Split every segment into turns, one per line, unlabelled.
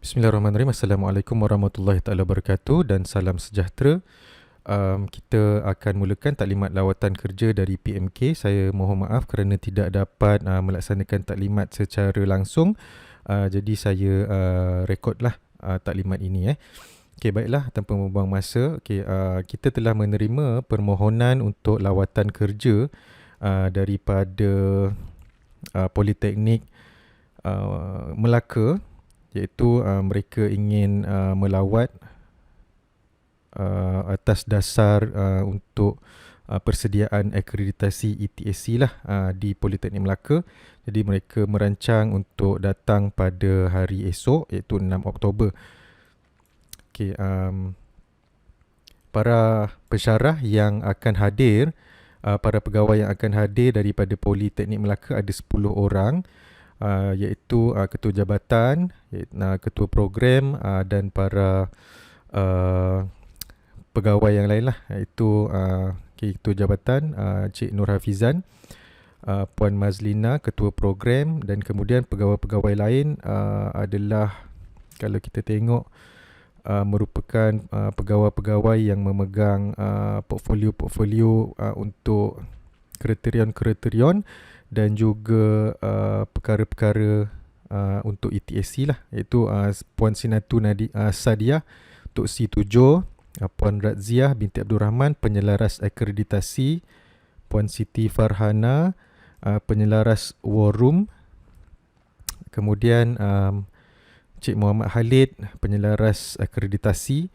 Bismillahirrahmanirrahim. Assalamualaikum warahmatullahi taala wabarakatuh dan salam sejahtera. Kita akan mulakan taklimat lawatan kerja dari PMK. Saya mohon maaf kerana tidak dapat melaksanakan taklimat secara langsung. Jadi saya rekodlah taklimat ini. Okey, baiklah, tanpa membuang masa, kita telah menerima permohonan untuk lawatan kerja daripada Politeknik Melaka, iaitu mereka ingin melawat atas dasar untuk persediaan akreditasi ETSC lah di Politeknik Melaka. Jadi mereka merancang untuk datang pada hari esok, iaitu 6 Oktober. Okay, para pensyarah yang akan hadir, para pegawai yang akan hadir daripada Politeknik Melaka ada 10 orang, iaitu ketua jabatan, ketua program dan para pegawai yang lain lah, iaitu ketua jabatan Cik Nur Hafizan, Puan Mazlina ketua program, dan kemudian pegawai-pegawai lain adalah, kalau kita tengok, merupakan pegawai-pegawai yang memegang portfolio untuk kriterion-kriterion dan juga perkara-perkara untuk ETSC lah, iaitu Puan Sinatu Sadiah untuk C7, Puan Razziah binti Abdul Rahman penyelaras akreditasi, Puan Siti Farhana penyelaras War Room, kemudian Cik Muhammad Khalid penyelaras akreditasi,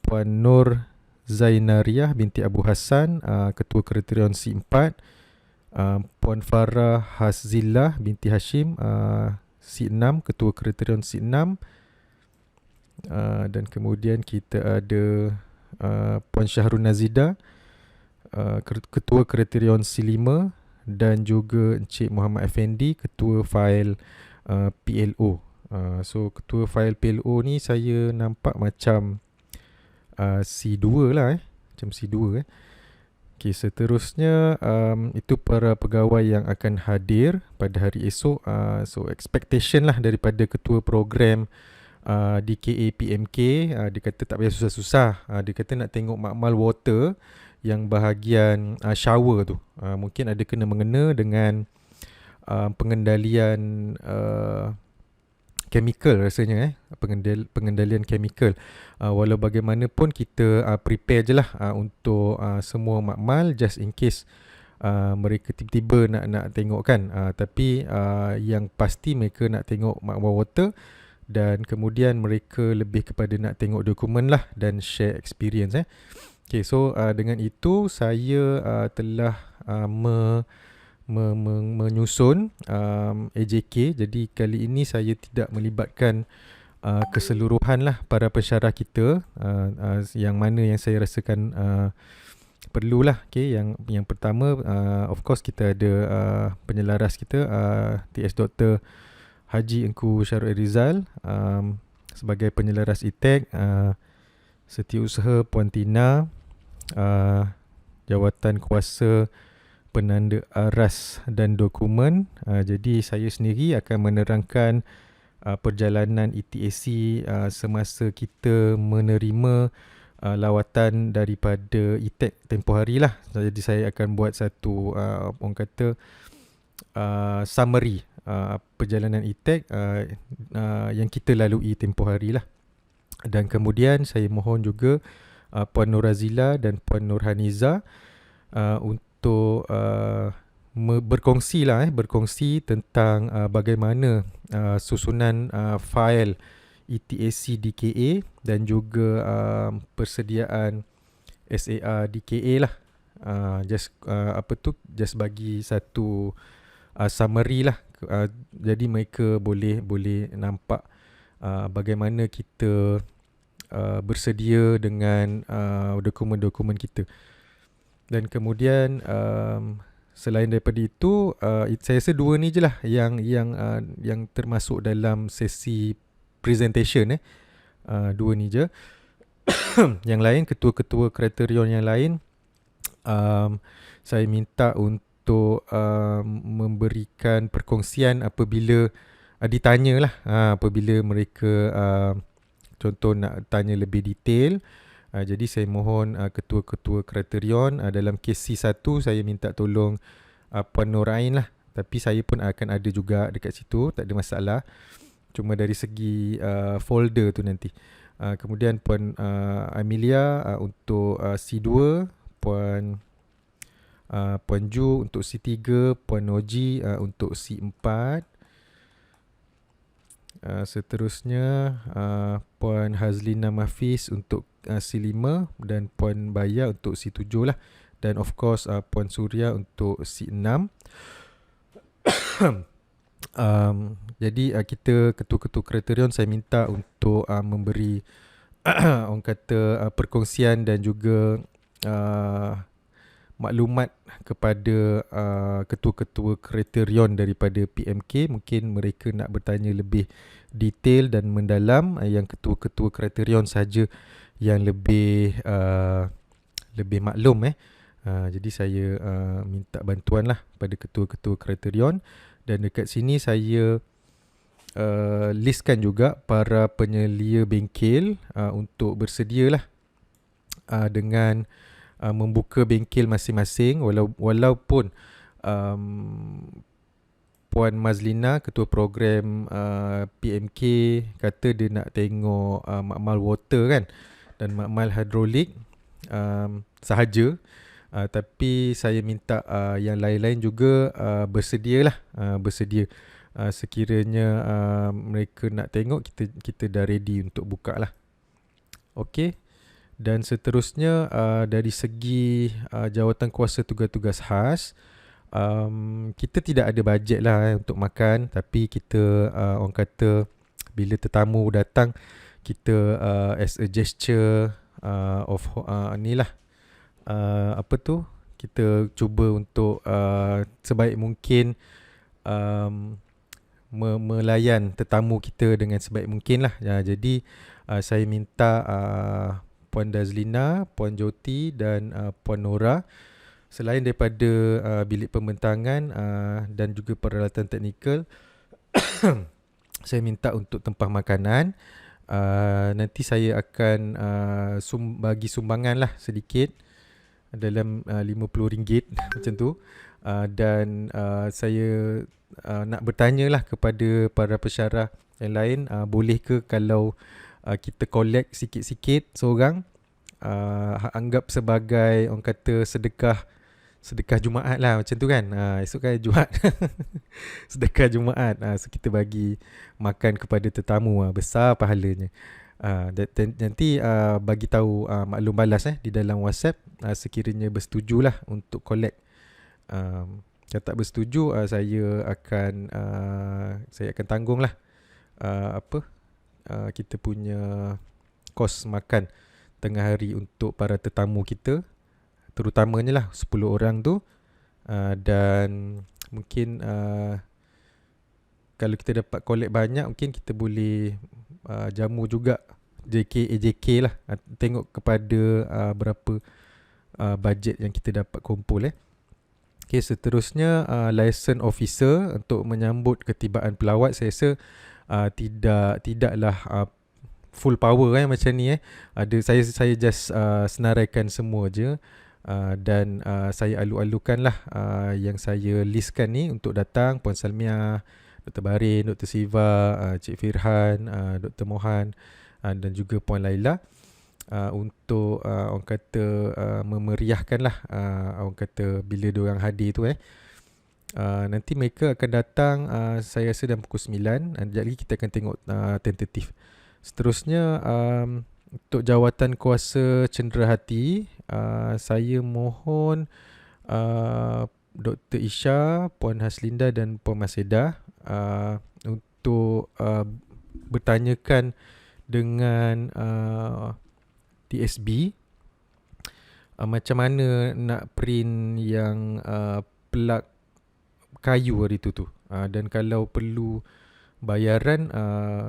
Puan Nur Zainariah binti Abu Hassan ketua kriterion C4, Puan Farah Hazillah binti Hashim C6 ketua kriterion C6, dan kemudian kita ada Puan Syahrul Nazida ketua kriterion C5, dan juga Encik Muhammad Effendi ketua fail PLO. So ketua fail PLO ni saya nampak macam C2 lah, macam C2. Okay, seterusnya itu para pegawai yang akan hadir pada hari esok. So expectation lah daripada ketua program DKA PMK, dia kata tak payah susah-susah. Dia kata nak tengok makmal water yang bahagian shower tu. Mungkin ada kena-mengena dengan pengendalian chemical rasanya, pengendalian chemical. Walau bagaimanapun kita prepare je lah untuk semua makmal, just in case mereka tiba-tiba nak tengok kan. Tapi yang pasti mereka nak tengok makmal water, dan kemudian mereka lebih kepada nak tengok dokumen lah dan share experience. Okay, so dengan itu saya telah menyusun AJK. Jadi kali ini saya tidak melibatkan keseluruhan lah para pensyarah kita, yang mana yang saya rasakan perlulah. Okay, yang pertama, of course kita ada penyelaras kita, TS Dr. Haji Engku Syarul Rizal sebagai penyelaras ETEC, Setiausaha Puan Tina, Jawatan Kuasa Penanda Aras dan Dokumen. Jadi saya sendiri akan menerangkan perjalanan ETSC semasa kita menerima lawatan daripada ETEC tempoh hari lah. Jadi saya akan buat satu orang kata summary perjalanan ETEC yang kita lalui tempoh hari lah. Dan kemudian saya mohon juga Puan Nur Razila dan Puan Nur Haniza untuk berkongsi tentang bagaimana susunan fail ETSC DKA dan juga persediaan SAR DKA lah. Just bagi satu summary lah. Jadi mereka boleh nampak bagaimana kita bersedia dengan dokumen-dokumen kita. Dan kemudian selain daripada itu, saya rasa dua ni je lah yang termasuk dalam sesi presentation. Dua ni je. Yang lain, ketua-ketua kriterion yang lain, saya minta untuk memberikan perkongsian apabila ditanyalah apabila mereka contoh nak tanya lebih detail. Jadi saya mohon ketua-ketua kriterion dalam kes C1 saya minta tolong Puan Nur Ain lah. Tapi saya pun akan ada juga dekat situ, tak ada masalah. Cuma dari segi folder tu nanti. Kemudian Puan Amelia untuk C2, Puan Ju untuk C3, Puan Noji untuk C4. Seterusnya Puan Hazlina Mafiz untuk C5 dan Puan Baya untuk C7 lah. Dan of course Puan Suria untuk C6. Jadi kita ketua-ketua kriterion saya minta untuk memberi orang kata perkongsian dan juga maklumat kepada ketua-ketua kriterion daripada PMK. Mungkin mereka nak bertanya lebih detail dan mendalam. Yang ketua-ketua kriterion saja yang lebih maklum. Jadi saya minta bantuan lah pada ketua-ketua kriterion. Dan dekat sini saya listkan juga para penyelia bengkel untuk bersedia lah dengan membuka bengkel masing-masing. Walaupun Puan Mazlina, ketua program PMK, kata dia nak tengok makmal water kan dan makmal hidrolik sahaja. Tapi saya minta yang lain-lain juga bersedia lah, bersedia. Sekiranya mereka nak tengok, kita dah ready untuk buka lah. Okey. Dan seterusnya dari segi jawatan kuasa tugas-tugas khas, kita tidak ada bajet lah untuk makan. Tapi kita orang kata bila tetamu datang, kita as a gesture of ni lah, kita cuba untuk sebaik mungkin melayan tetamu kita dengan sebaik mungkin lah. Jadi saya minta Puan Dazlina, Puan Joti dan Puan Nora, selain daripada bilik pembentangan dan juga peralatan teknikal, saya minta untuk tempah makanan. Nanti saya akan bagi sumbangan lah sedikit dalam RM50 macam tu. Dan saya nak bertanya lah kepada para pesyarah yang lain, boleh ke kalau kita collect sikit-sikit seorang, anggap sebagai orang kata sedekah Jumaat lah macam tu kan. Esok kan Jumaat. Sedekah Jumaat. So kita bagi makan kepada tetamu, besar pahalanya. Nanti bagi tahu maklum balas di dalam WhatsApp sekiranya bersetujulah untuk collect. Kalau tak bersetuju, saya akan tanggunglah kita punya kos makan tengah hari untuk para tetamu kita, terutamanya lah 10 orang tu. Dan mungkin kalau kita dapat collect banyak, mungkin kita boleh jamu juga AJK lah. Tengok kepada berapa bajet yang kita dapat kumpul. Okay, seterusnya license officer untuk menyambut ketibaan pelawat. Saya rasa tidaklah full power macam ni. Saya just senaraikan semua je. Dan saya alu-alukan lah yang saya listkan ni untuk datang. Puan Salmiah, Dr. Barin, Dr. Siva, Cik Firhan, Dr. Mohan dan juga Puan Laila, untuk orang kata memeriahkan lah orang kata bila diorang hadir tu. Nanti mereka akan datang saya rasa dalam pukul 9. Sekejap lagi kita akan tengok tentatif. Seterusnya untuk jawatan kuasa cenderahati, saya mohon Dr. Isha, Puan Haslinda dan Puan Maseda untuk bertanyakan dengan TSB macam mana nak print yang plug kayu hari tu. Dan kalau perlu bayaran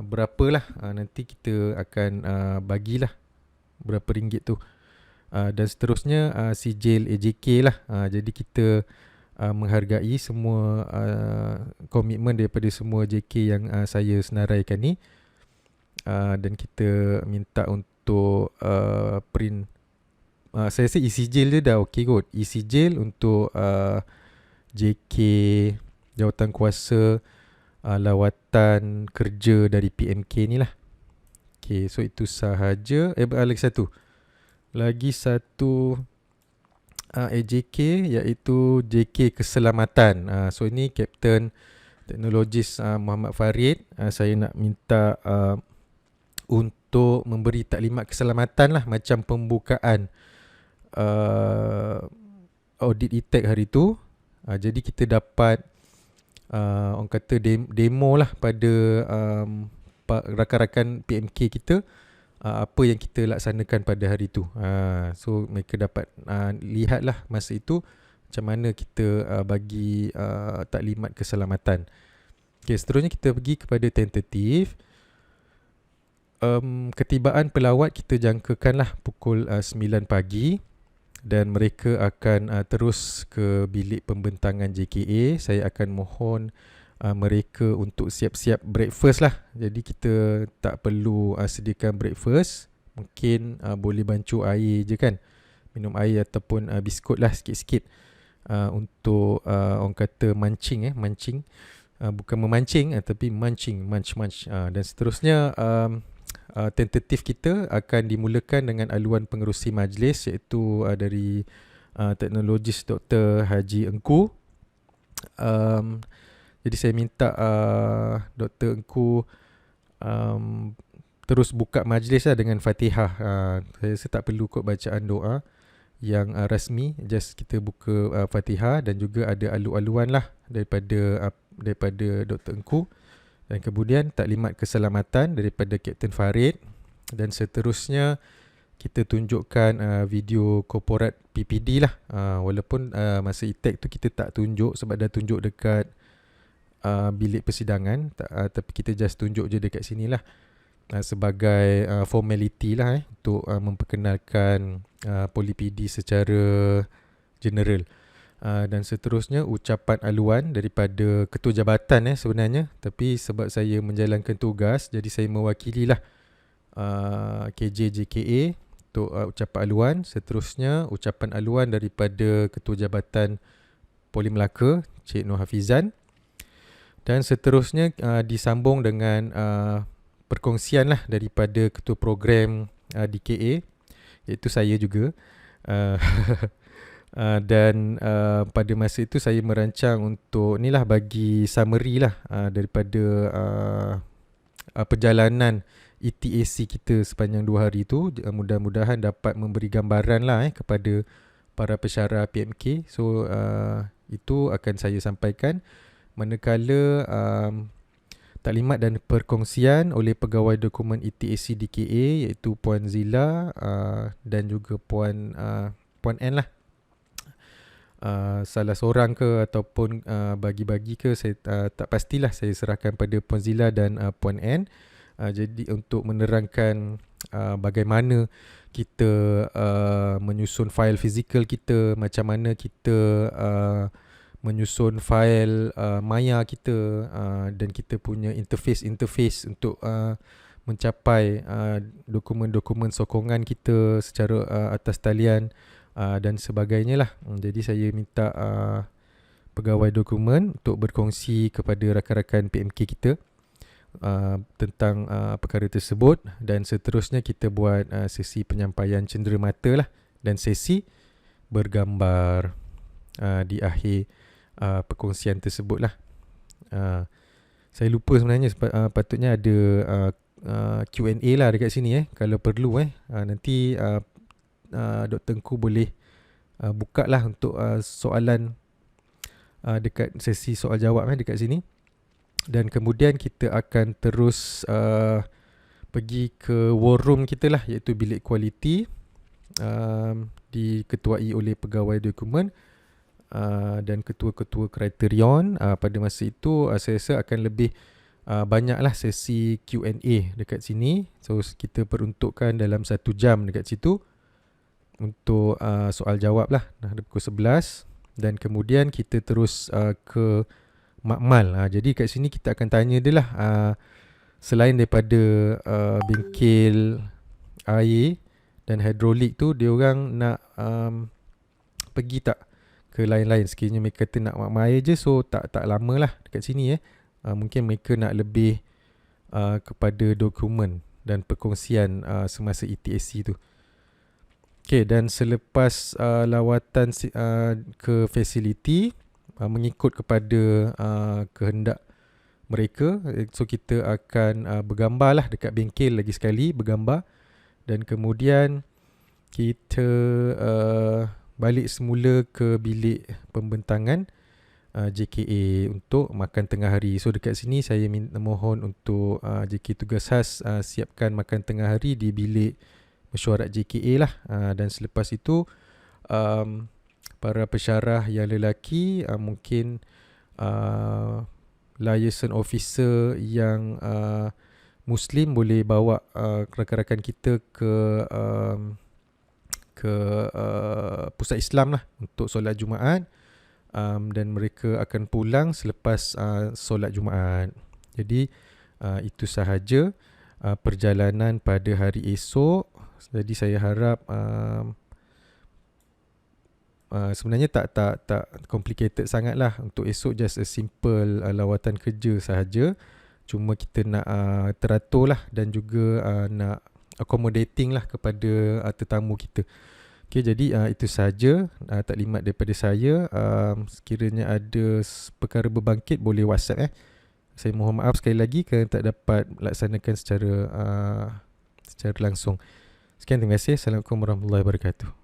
berapalah, nanti kita akan bagilah berapa ringgit tu. Dan seterusnya sijil AJK lah. Jadi kita menghargai semua komitmen daripada semua JK yang saya senaraikan ni. Dan kita minta untuk print, saya rasa isi jail je dah okey kot. Isi jail untuk JK jawatan kuasa lawatan kerja dari PMK ni lah. Okay, so itu sahaja. Lagi satu AJK, iaitu JK Keselamatan. So ini Kapten Teknologis Muhammad Farid. Saya nak minta untuk memberi taklimat keselamatan lah, macam pembukaan audit e-tech hari tu. Jadi kita dapat orang kata demo lah pada rakan-rakan PMK kita, apa yang kita laksanakan pada hari tu. So mereka dapat lihat lah masa itu macam mana kita bagi taklimat keselamatan. Okay, seterusnya kita pergi kepada tentatif. Ketibaan pelawat kita jangkakan lah pukul 9 pagi dan mereka akan terus ke bilik pembentangan JKA. Saya akan mohon mereka untuk siap-siap breakfast lah. Jadi kita tak perlu sediakan breakfast. Mungkin boleh bancu air je kan, minum air ataupun biskut lah sikit-sikit untuk orang kata mancing. Bukan memancing tapi munch. Dan seterusnya tentatif kita akan dimulakan dengan aluan pengerusi majlis, iaitu dari teknologis Dr. Haji Engku. Jadi saya minta Dr. Engku terus buka majlis lah dengan Fatihah. Saya tak perlu kot bacaan doa yang rasmi, just kita buka Fatihah, dan juga ada alu-aluan lah daripada Dr. Engku. Dan kemudian taklimat keselamatan daripada Kapten Farid. Dan seterusnya kita tunjukkan video korporat PPD lah. Walaupun masa e-tech tu kita tak tunjuk sebab dah tunjuk dekat bilik persidangan, tapi kita just tunjuk je dekat sini lah sebagai formality lah untuk memperkenalkan PoliPD secara general. Dan seterusnya ucapan aluan daripada ketua jabatan sebenarnya, tapi sebab saya menjalankan tugas jadi saya mewakililah KJ JKA untuk ucapan aluan. Seterusnya ucapan aluan daripada ketua jabatan Poli Melaka Cik Nur Hafizan, dan seterusnya disambung dengan perkongsian lah daripada ketua program DKA, iaitu saya juga. Dan pada masa itu saya merancang untuk bagi summary lah daripada perjalanan ETAC kita sepanjang 2 hari itu. Mudah-mudahan dapat memberi gambaran lah kepada para pesyarah PMK. So itu akan saya sampaikan manakala taklimat dan perkongsian oleh pegawai dokumen ETAC DKA, iaitu Puan Zila dan juga Puan N lah. Salah seorang ke ataupun bagi-bagi ke, saya tak pastilah. Saya serahkan pada Puan Zila dan Puan N. Jadi untuk menerangkan bagaimana kita menyusun fail fizikal kita, macam mana kita menyusun fail maya kita, dan kita punya interface untuk mencapai dokumen-dokumen sokongan kita secara atas talian dan sebagainya lah. Jadi saya minta pegawai dokumen untuk berkongsi kepada rakan-rakan PMK kita tentang perkara tersebut, dan seterusnya kita buat sesi penyampaian cenderamata lah dan sesi bergambar di akhir perkongsian tersebut lah. Saya lupa sebenarnya, patutnya ada Q&A lah dekat sini kalau perlu nanti Dr. Engku boleh buka lah untuk soalan dekat sesi soal jawab dekat sini. Dan kemudian kita akan terus pergi ke war room kita lah, iaitu bilik kualiti, diketuai oleh pegawai dokumen dan ketua-ketua kriterion. Pada masa itu saya rasa akan lebih banyaklah sesi Q&A dekat sini. So kita peruntukkan dalam 1 jam dekat situ untuk soal jawab lah. Dah pukul 11. dan kemudian kita terus ke makmal. Jadi kat sini kita akan tanya dia lah, selain daripada bengkel air dan hidrolik tu, dia orang nak pergi tak ke lain-lain. Sekiranya mereka kata nak makmal air je, so tak lama lah dekat sini. Mungkin mereka nak lebih kepada dokumen dan perkongsian semasa ETSC tu. Okay, dan selepas lawatan ke fasiliti, mengikut kepada kehendak mereka, so kita akan bergambar lah dekat bengkel lagi sekali, bergambar, dan kemudian kita balik semula ke bilik pembentangan JKA untuk makan tengah hari. So dekat sini saya mohon untuk JKA tugas khas siapkan makan tengah hari di bilik mesyuarat JKA lah. Dan selepas itu para pesyarah yang lelaki mungkin liaison officer yang Muslim boleh bawa rakan-rakan kita ke pusat Islam lah untuk solat Jumaat, dan mereka akan pulang selepas solat Jumaat. Jadi itu sahaja perjalanan pada hari esok. Jadi saya harap sebenarnya tak complicated sangat lah untuk esok, just a simple lawatan kerja sahaja. Cuma kita nak teratur lah dan juga nak accommodating lah kepada tetamu kita. Okay, jadi itu sahaja taklimat daripada saya. Sekiranya ada perkara berbangkit, boleh WhatsApp. Saya mohon maaf sekali lagi kerana tak dapat laksanakan secara langsung. Sekian, terima kasih. Assalamualaikum warahmatullahi wabarakatuh.